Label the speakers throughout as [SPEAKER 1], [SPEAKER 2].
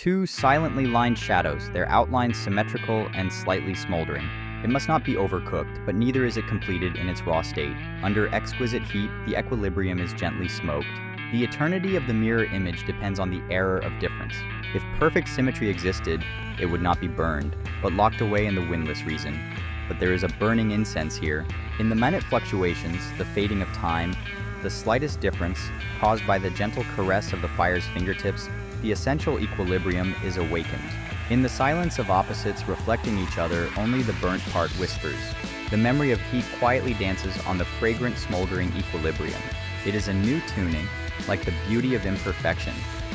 [SPEAKER 1] Two silently lined shadows, their outlines symmetrical and slightly smoldering. It must not be overcooked, but neither is it completed in its raw state. Under exquisite heat, the equilibrium is gently smoked. The eternity of the mirror image depends on the error of difference. If perfect symmetry existed, it would not be burned, but locked away in the windless reason. But there is a burning incense here. In the minute fluctuations, the fading of time, the slightest difference, caused by the gentle caress of the fire's fingertips, the essential equilibrium is awakened. In the silence of opposites reflecting each other, only the burnt part whispers. The memory of heat quietly dances on the fragrant smoldering equilibrium. It is a new tuning, like the beauty of imperfection.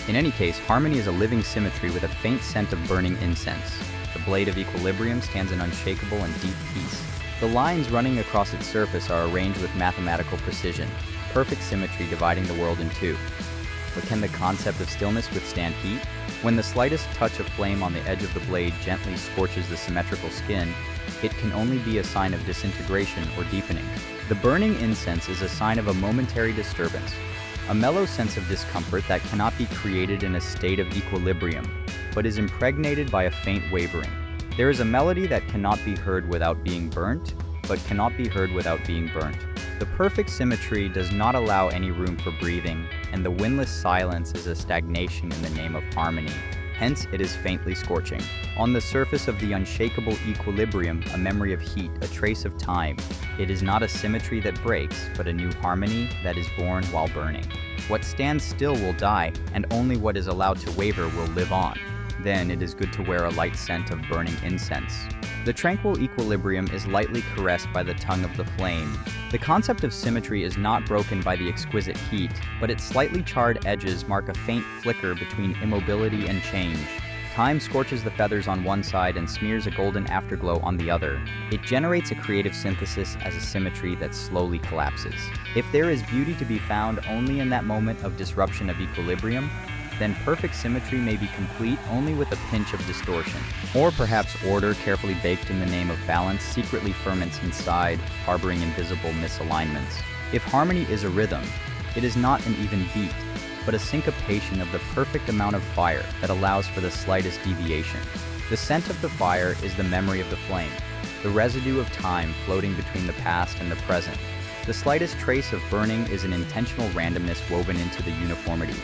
[SPEAKER 1] In any case, harmony is a living symmetry with a faint scent of burning incense. The blade of equilibrium stands in unshakable and deep peace. The lines running across its surface are arranged with mathematical precision, perfect symmetry dividing the world in two. But can the concept of stillness withstand heat? When the slightest touch of flame on the edge of the blade gently scorches the symmetrical skin, it can only be a sign of disintegration or deepening. The burning incense is a sign of a momentary disturbance, a mellow sense of discomfort that cannot be created in a state of equilibrium, but is impregnated by a faint wavering. There is a melody that cannot be heard without being burnt, but cannot be heard without being burnt. The perfect symmetry does not allow any room for breathing, and the windless silence is a stagnation in the name of harmony. Hence, it is faintly scorching. On the surface of the unshakable equilibrium, a memory of heat, a trace of time. It is not a symmetry that breaks, but a new harmony that is born while burning. What stands still will die, and only what is allowed to waver will live on. Then it is good to wear a light scent of burning incense. The tranquil equilibrium is lightly caressed by the tongue of the flame. The concept of symmetry is not broken by the exquisite heat, but its slightly charred edges mark a faint flicker between immobility and change. Time scorches the feathers on one side and smears a golden afterglow on the other. It generates a creative synthesis as a symmetry that slowly collapses. If there is beauty to be found only in that moment of disruption of equilibrium, then perfect symmetry may be complete only with a pinch of distortion. Or perhaps order, carefully baked in the name of balance, secretly ferments inside, harboring invisible misalignments. If harmony is a rhythm, it is not an even beat, but a syncopation of the perfect amount of fire that allows for the slightest deviation. The scent of the fire is the memory of the flame, the residue of time floating between the past and the present. The slightest trace of burning is an intentional randomness woven into the uniformity.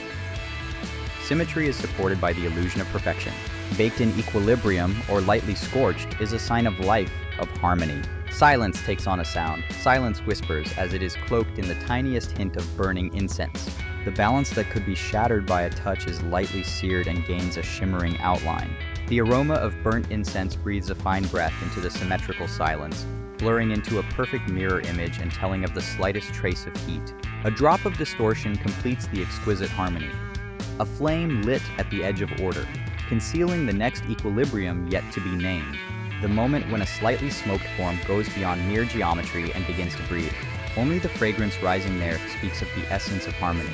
[SPEAKER 1] Symmetry is supported by the illusion of perfection. Baked in equilibrium, or lightly scorched, is a sign of life, of harmony. Silence takes on a sound. Silence whispers as it is cloaked in the tiniest hint of burning incense. The balance that could be shattered by a touch is lightly seared and gains a shimmering outline. The aroma of burnt incense breathes a fine breath into the symmetrical silence, blurring into a perfect mirror image and telling of the slightest trace of heat. A drop of distortion completes the exquisite harmony. A flame lit at the edge of order, concealing the next equilibrium yet to be named. The moment when a slightly smoked form goes beyond mere geometry and begins to breathe. Only the fragrance rising there speaks of the essence of harmony.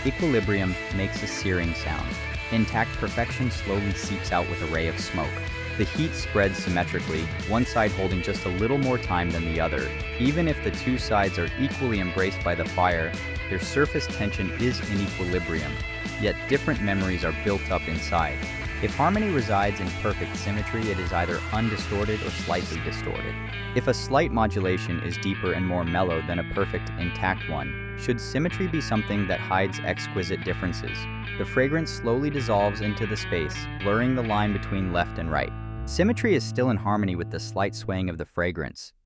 [SPEAKER 1] Equilibrium makes a searing sound. Intact perfection slowly seeps out with a ray of smoke. The heat spreads symmetrically, one side holding just a little more time than the other. Even if the two sides are equally embraced by the fire, their surface tension is in equilibrium, yet different memories are built up inside. If harmony resides in perfect symmetry, it is either undistorted or slightly distorted. If a slight modulation is deeper and more mellow than a perfect, intact one, should symmetry be something that hides exquisite differences? The fragrance slowly dissolves into the space, blurring the line between left and right. Symmetry is still in harmony with the slight swaying of the fragrance.